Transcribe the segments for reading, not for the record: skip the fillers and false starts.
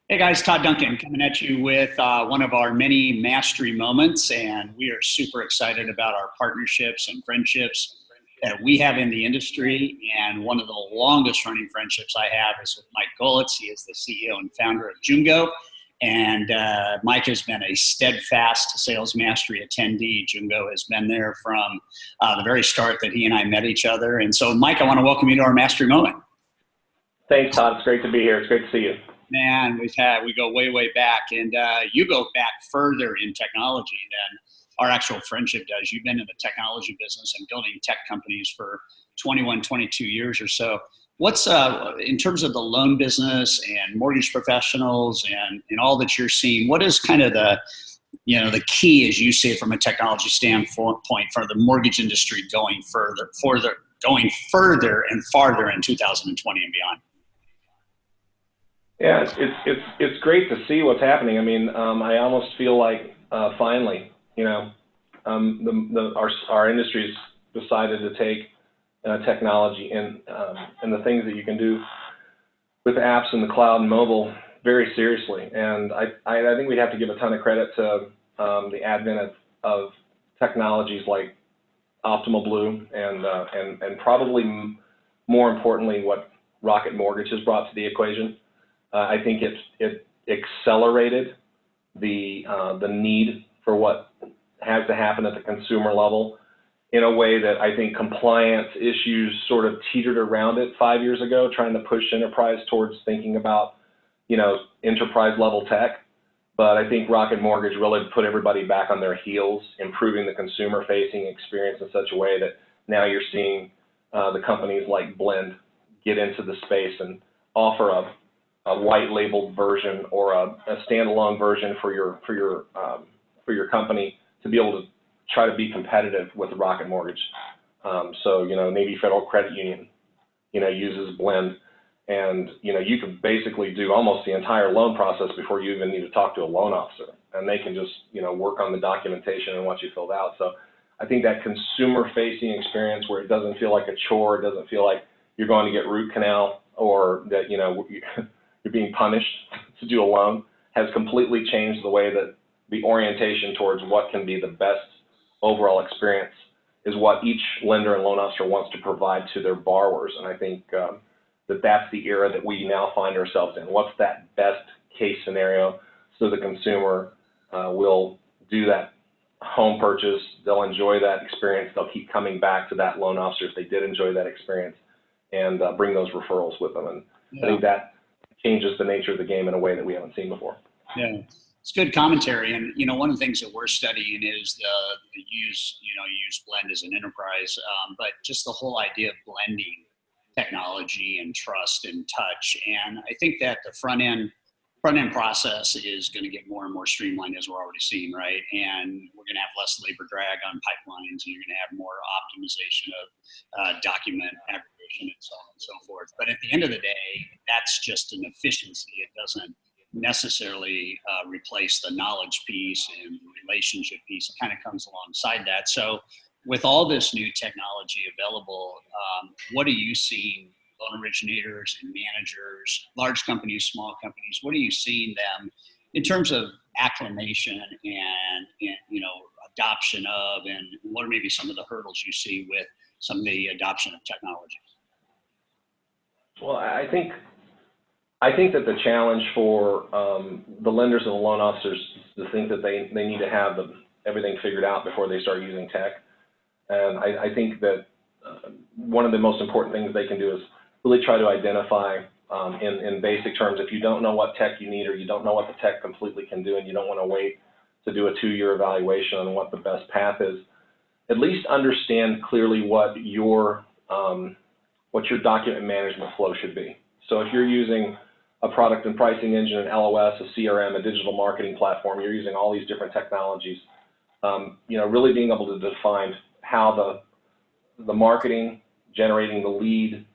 Hey guys, Todd Duncan coming at you with one of our many mastery moments, and we are super excited about our partnerships and friendships that we have in the industry. And one of the longest running friendships I have is with Mike Golitz. He is the CEO and founder of Jungo, and Mike has been a steadfast sales mastery attendee. Jungo has been there from the very start that he and I met each other. And so, Mike, I want to welcome you to our mastery moment. Thanks, Todd. It's great to be here. It's great to see you. Man, we go way back, and you go back further in technology than our actual friendship does. You've been in the technology business and building tech companies for 21, 22 years or so. What's in terms of the loan business and mortgage professionals and all that you're seeing? What is kind of the key, as you see it, from a technology standpoint for the mortgage industry going further and farther in 2020 and beyond? Yeah, it's great to see what's happening. I mean, I almost feel like finally, our industry's decided to take technology and the things that you can do with apps in the cloud and mobile very seriously. And I think we'd have to give a ton of credit to the advent of technologies like Optimal Blue and probably more importantly what Rocket Mortgage has brought to the equation. I think it accelerated the need for what has to happen at the consumer level in a way that I think compliance issues sort of teetered around it 5 years ago, trying to push enterprise towards thinking about, enterprise level tech. But I think Rocket Mortgage really put everybody back on their heels, improving the consumer facing experience in such a way that now you're seeing the companies like Blend get into the space and offer a white labeled version or a standalone version for your company to be able to try to be competitive with Rocket Mortgage. So Navy Federal Credit Union, uses Blend, and you could basically do almost the entire loan process before you even need to talk to a loan officer, and they can just work on the documentation and what you filled out. So I think that consumer facing experience where it doesn't feel like a chore, it doesn't feel like you're going to get root canal or that you're being punished to do a loan, has completely changed the way that the orientation towards what can be the best overall experience is what each lender and loan officer wants to provide to their borrowers. And I think that's the era that we now find ourselves in. What's that best case scenario so the consumer will do that home purchase, they'll enjoy that experience, they'll keep coming back to that loan officer if they did enjoy that experience, and bring those referrals with them. And I think that changes the nature of the game in a way that we haven't seen before. Yeah, it's good commentary. And one of the things that we're studying is the use Blend as an enterprise, but just the whole idea of blending technology and trust and touch. And I think that the front end process is going to get more and more streamlined, as we're already seeing, right? And we're going to have less labor drag on pipelines, and you're going to have more optimization of document aggregation and so on and so forth. But at the end of the day, that's just an efficiency. It doesn't necessarily replace the knowledge piece and relationship piece. It kind of comes alongside that. So with all this new technology available, what are you seeing, loan originators and managers, large companies, small companies, what are you seeing them in terms of acclimation and adoption of, and what are maybe some of the hurdles you see with some of the adoption of technology? Well, I think that the challenge for the lenders and the loan officers is to think that they need to have everything figured out before they start using tech. And I think that one of the most important things they can do is really try to identify in basic terms, if you don't know what tech you need or you don't know what the tech completely can do and you don't want to wait to do a 2-year evaluation on what the best path is, at least understand clearly what your document management flow should be. So if you're using a product and pricing engine, an LOS, a CRM, a digital marketing platform, you're using all these different technologies, really being able to define how the marketing, generating the lead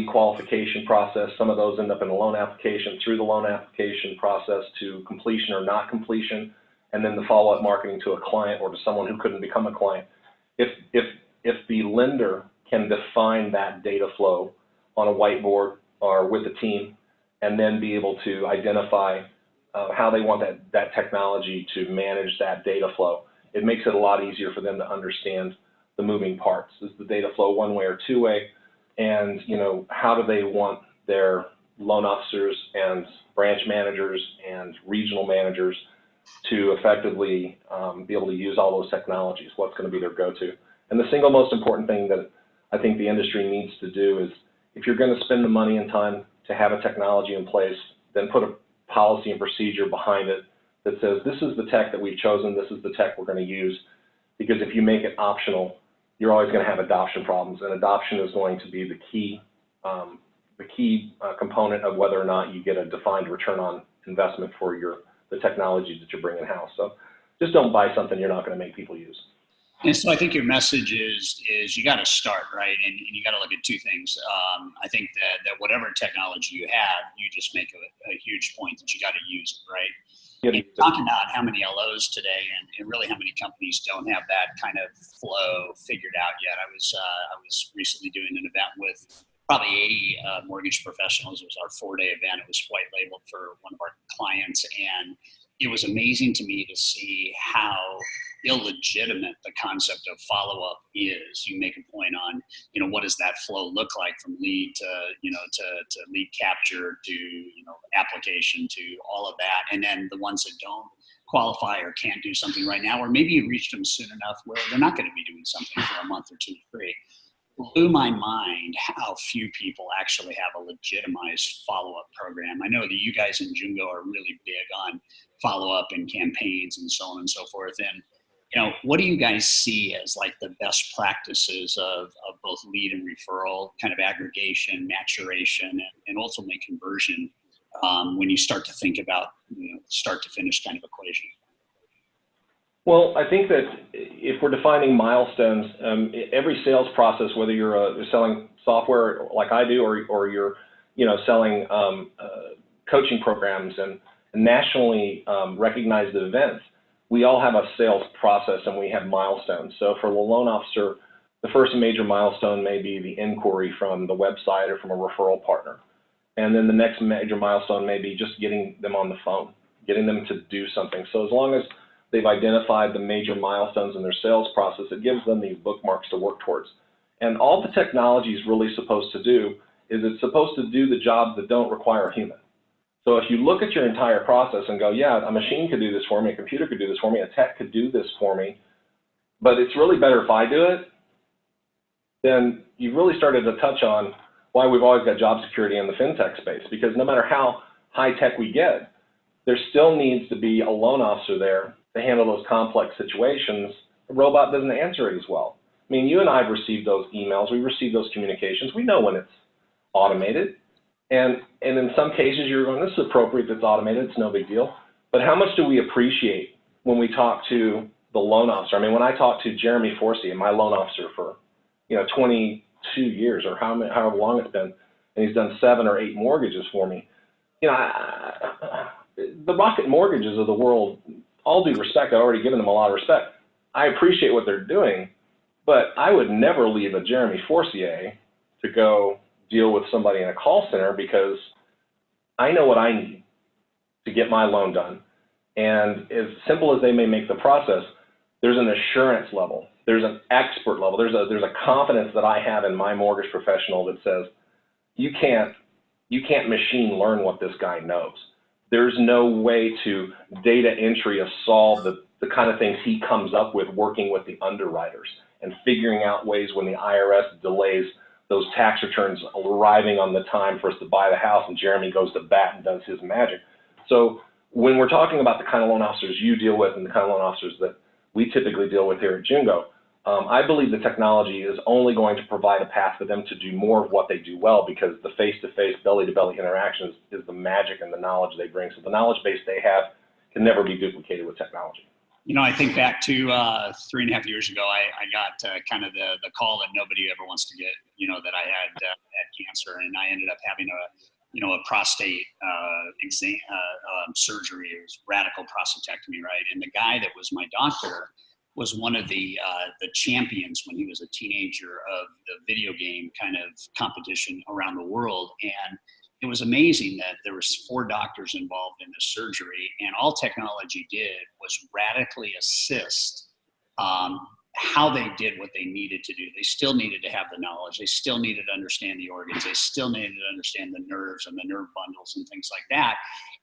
qualification process, some of those end up in a loan application, through the loan application process to completion or not completion, and then the follow-up marketing to a client or to someone who couldn't become a client. If the lender can define that data flow on a whiteboard or with a team and then be able to identify how they want that technology to manage that data flow. It makes it a lot easier for them to understand the moving parts. Is the data flow one way or two way? And, you know, how do they want their loan officers and branch managers and regional managers to effectively be able to use all those technologies? What's going to be their go-to? And the single most important thing that I think the industry needs to do is, if you're going to spend the money and time to have a technology in place, then put a policy and procedure behind it that says, this is the tech that we've chosen, this is the tech we're going to use. Because if you make it optional, you're always going to have adoption problems, and adoption is going to be the key component of whether or not you get a defined return on investment for the technology that you're bringing in-house. So just don't buy something you're not going to make people use. And so I think your message is you got to start, right? And you got to look at two things. I think that whatever technology you have, you just make a huge point that you got to use it, right? And talking about how many LOs today and really how many companies don't have that kind of flow figured out yet. I was recently doing an event with probably 80 mortgage professionals. It was our 4-day event. It was white labeled for one of our clients, and it was amazing to me to see how illegitimate the concept of follow-up is. You make a point on, you know, what does that flow look like from lead to, you know, to lead capture to, you know, application to all of that. And then the ones that don't qualify or can't do something right now, or maybe you reached them soon enough where they're not going to be doing something for a month or two or three. Blew my mind how few people actually have a legitimized follow-up program. I know that you guys in Jungo are really big on follow-up and campaigns and so on and so forth. And, you know, what do you guys see as like the best practices of both lead and referral, kind of aggregation, maturation, and ultimately conversion when you start to think about, you know, start to finish kind of equation? Well, I think that if we're defining milestones, every sales process, whether you're selling software like I do, or you're, you know, selling coaching programs and nationally recognized events, we all have a sales process and we have milestones. So for the loan officer, the first major milestone may be the inquiry from the website or from a referral partner. And then the next major milestone may be just getting them on the phone, getting them to do something. So as long as they've identified the major milestones in their sales process, it gives them these bookmarks to work towards. And all the technology is really supposed to do is it's supposed to do the jobs that don't require a human. So if you look at your entire process and go, yeah, a machine could do this for me, a computer could do this for me, a tech could do this for me, but it's really better if I do it, then you've really started to touch on why we've always got job security in the fintech space. Because no matter how high tech we get, there still needs to be a loan officer there to handle those complex situations. The robot doesn't answer it as well. I mean, you and I have received those emails, we receive those communications, we know when it's automated. And in some cases you're going, this is appropriate, it's automated, it's no big deal. But how much do we appreciate when we talk to the loan officer? I mean, when I talk to Jeremy Forsey, my loan officer for, you know, 22 years or however long it's been, and he's done 7 or 8 mortgages for me. You know, the Rocket Mortgages of the world, all due respect, I've already given them a lot of respect. I appreciate what they're doing, but I would never leave a Jeremy Forcier to go deal with somebody in a call center, because I know what I need to get my loan done. And as simple as they may make the process, there's an assurance level, there's an expert level, there's a confidence that I have in my mortgage professional that says, you can't machine learn what this guy knows. There's no way to data entry or solve the kind of things he comes up with working with the underwriters and figuring out ways when the IRS delays those tax returns arriving on the time for us to buy the house, and Jeremy goes to bat and does his magic. So when we're talking about the kind of loan officers you deal with and the kind of loan officers that we typically deal with here at Jungo, I believe the technology is only going to provide a path for them to do more of what they do well, because the face-to-face, belly-to-belly interactions is the magic and the knowledge they bring. So the knowledge base they have can never be duplicated with technology. You know, I think back to 3.5 years ago, I got kind of the call that nobody ever wants to get, you know, that I had cancer, and I ended up having a prostate exam, surgery. It was radical prostatectomy, right? And the guy that was my doctor was one of the champions when he was a teenager of the video game kind of competition around the world. And it was amazing that there was 4 doctors involved in this surgery, and all technology did was radically assist how they did what they needed to do. They still needed to have the knowledge. They still needed to understand the organs. They still needed to understand the nerves and the nerve bundles and things like that.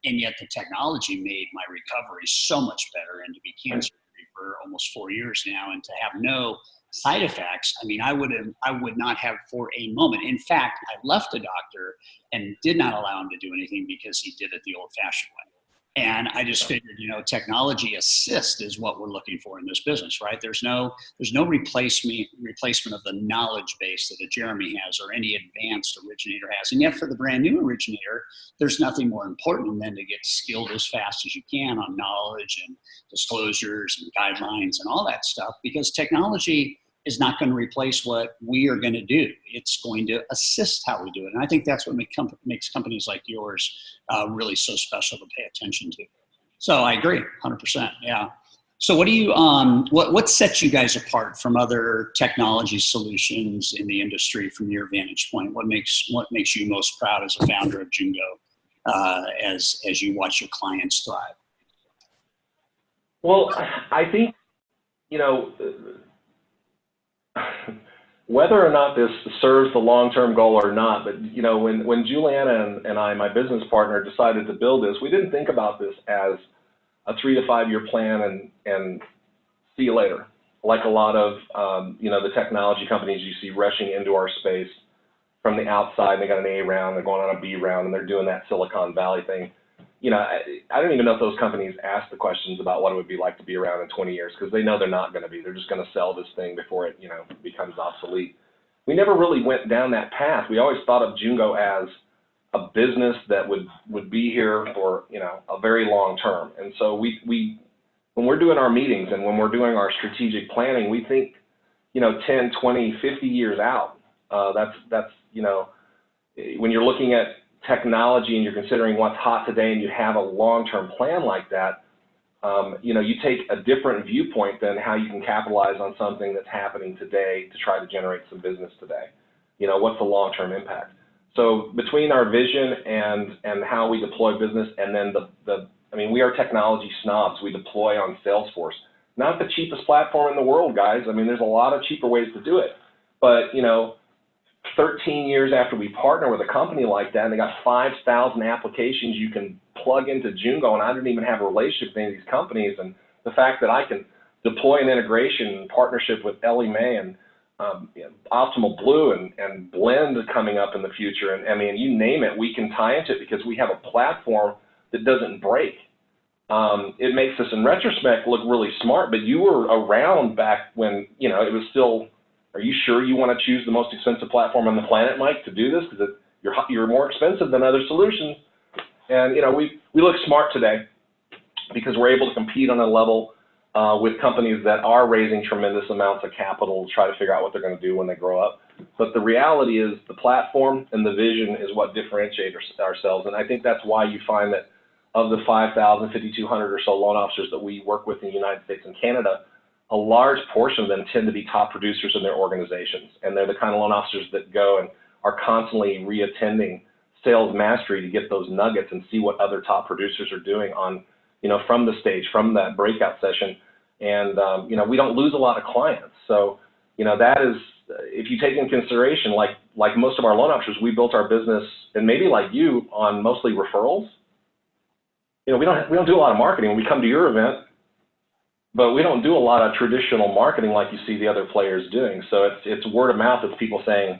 And yet the technology made my recovery so much better, and to be cancer free for almost 4 years now and to have no side effects. I mean, I would not have for a moment. In fact, I left a doctor and did not allow him to do anything because he did it the old fashioned way. And I just figured, technology assist is what we're looking for in this business, right? There's no replacement of the knowledge base that a Jeremy has or any advanced originator has. And yet for the brand new originator, there's nothing more important than to get skilled as fast as you can on knowledge and disclosures and guidelines and all that stuff, because technology is not going to replace what we are going to do. It's going to assist how we do it. And I think that's what makes companies like yours really so special to pay attention to. So I agree, 100%. Yeah. So what do you, what sets you guys apart from other technology solutions in the industry from your vantage point? What makes you most proud as a founder of Jungo as you watch your clients thrive? Well, I think, whether or not this serves the long-term goal or not, but when Juliana and I, my business partner, decided to build this, we didn't think about this as a 3 to 5 year plan and see you later. Like a lot of the technology companies you see rushing into our space from the outside, and they got an A round, they're going on a B round, and they're doing that Silicon Valley thing. I don't even know if those companies ask the questions about what it would be like to be around in 20 years, because they know they're not going to be. They're just going to sell this thing before it, becomes obsolete. We never really went down that path. We always thought of Jungo as a business that would be here for, a very long term. And so we when we're doing our meetings and when we're doing our strategic planning, we think, 10, 20, 50 years out. That's when you're looking at technology and you're considering what's hot today and you have a long-term plan like that, you take a different viewpoint than how you can capitalize on something that's happening today to try to generate some business today. What's the long-term impact? So between our vision and how we deploy business, and then we are technology snobs. We deploy on Salesforce. Not the cheapest platform in the world, guys. There's a lot of cheaper ways to do it. But, 13 years after we partner with a company like that, and they got 5,000 applications you can plug into Jungo, and I didn't even have a relationship with any of these companies, and the fact that I can deploy an integration in partnership with Ellie Mae and Optimal Blue and Blend coming up in the future, and you name it, we can tie into it because we have a platform that doesn't break. It makes us, in retrospect, look really smart, but you were around back when, it was still. Are you sure you want to choose the most expensive platform on the planet, Mike, to do this? Because you're more expensive than other solutions. And we look smart today because we're able to compete on a level with companies that are raising tremendous amounts of capital to try to figure out what they're going to do when they grow up. But the reality is the platform and the vision is what differentiates ourselves. And I think that's why you find that of the 5,000, 5,200 or so loan officers that we work with in the United States and Canada, a large portion of them tend to be top producers in their organizations. And they're the kind of loan officers that go and are constantly re-attending sales mastery to get those nuggets and see what other top producers are doing on, from the stage, from that breakout session. And, we don't lose a lot of clients. So, that is, if you take into consideration, like most of our loan officers, we built our business, and maybe like you, on mostly referrals. We don't do a lot of marketing when we come to your event. But we don't do a lot of traditional marketing like you see the other players doing. So it's word of mouth. It's people saying,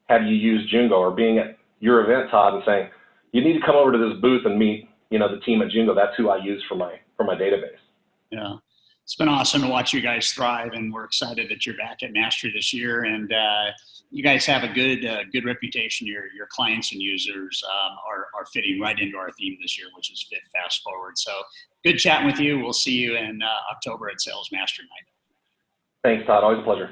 have you used Jungo? Or being at your event, Todd, and saying, you need to come over to this booth and meet, the team at Jungo. That's who I use for my database. Yeah. It's been awesome to watch you guys thrive, and we're excited that you're back at Mastery this year. And you guys have a good reputation. Your clients and users are fitting right into our theme this year, which is Fit Fast Forward. So good chatting with you. We'll see you in October at Sales Mastermind. Thanks, Todd. Always a pleasure.